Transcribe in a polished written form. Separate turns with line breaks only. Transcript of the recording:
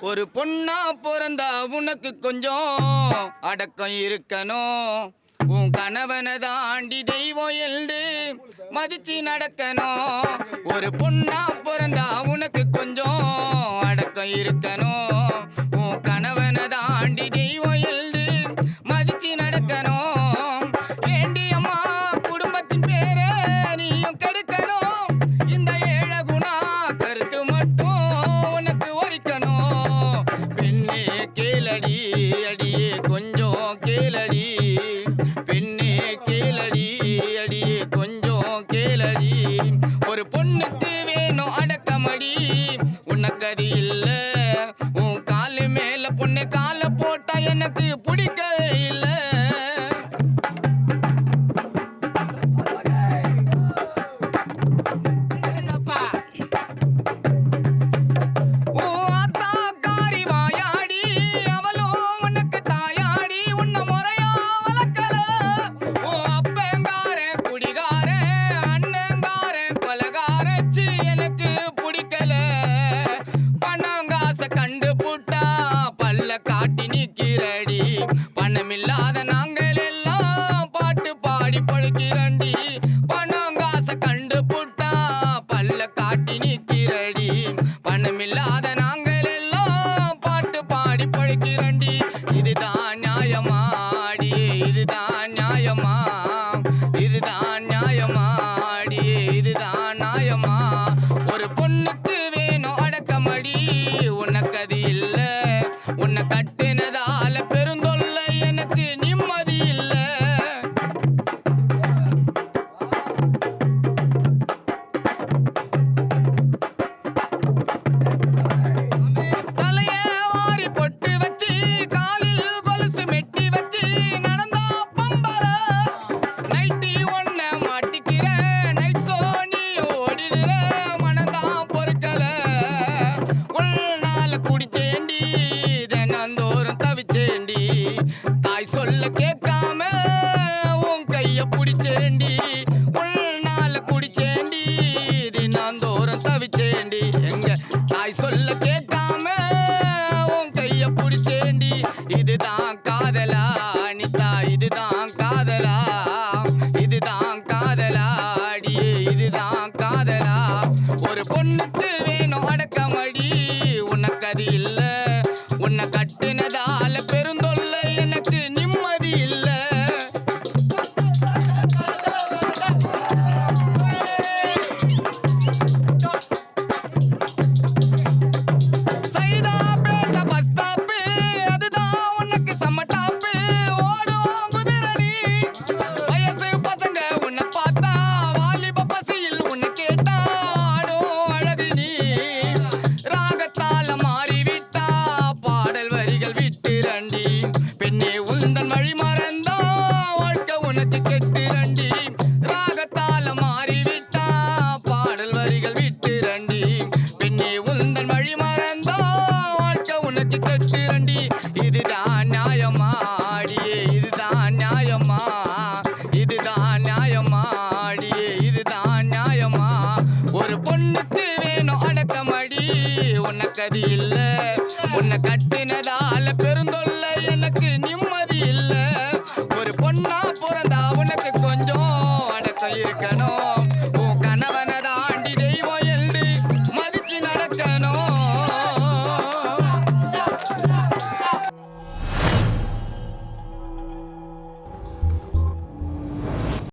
ஒரு பொண்ணா பிறந்தா உனக்கு கொஞ்சம் அடக்கம் இருக்கணும். உன் கணவனை தாண்டி தெய்வம் என்று மதிச்சு நடக்கணும். ஒரு பொண்ணா பிறந்தா உனக்கு கொஞ்சம் அடக்கம் இருக்கணும். உன் கணவனை தாண்டி தெய்வம் என்று மதிச்சு நடக்கணும். ஏண்டி அம்மா குடும்பத்தின் பேரை நீயும் கெடுக்கணும். இந்த ஏழகுணா கருத்து மட்டும் உனக்கு ஒரிக்கணும். பெண்ணே கேளடி அடியே கொஞ்சம் கேளடி. பெண்ணே கேளடி அடியே கொஞ்சம் கேளடி. ஒரு பொண்ணுக்கு வேணும் அடக்கமடி. உனக்கு அது இல்ல. உன் காலு மேல பொண்ணு கால போட்டா எனக்கு பிடிக்கவே இல்ல. காட்டி நிக்கிறடி பணமில்லாத நாங்கள் எல்லாம் பாட்டு பாடி பழுக்கிறண்டி. பணம் காசை கண்டு புட்டா பல்ல காட்டி நிக்கிறடி. பணமில்லாத நாங்கள் எல்லாம் பாட்டு பாடி பழுக்கிறண்டி. இதுதான் நியாயமாடி. இதுதான் நியாயமா. இதுதான் நியாயமாடி. இதுதான் நியாயமா. ஒரு பொண்ணுக்கு வேணும் அடக்கமடி. உனக்கு அது இல்ல. உன்னை கட்டினதால பெருந்தொல்ல எனக்கு நிம்மதி இல்ல. தலைய வாரி பொட்டு வச்சு காலில் கொலுசு மெட்டி வச்சு நடந்தா பம்பல. நைட்டி ஒன்ன மாட்டிக்கிற நைட் சோனி ஓடிடுற மனதான் பொறுக்கல. உள்நாள குடிச்சேண்டி தினந்தோறும் தவிச்சேண்டி. தாய் சொல்ல கேட்காம உன் கைய பிடிச்சேண்டி. உள்நாள குடிச்சேண்டி தினந்தோறும் தவிச்சேண்டி. எங்க தாய் சொல்ல கேட்காம உன் கைய பிடிச்சேண்டி. இதுதான் காதலா அனிதா. இதுதான் காதலா. இதுதான் காதலா அடியே. இதுதான் காதலா. ஒரு பொண்ணுக்கு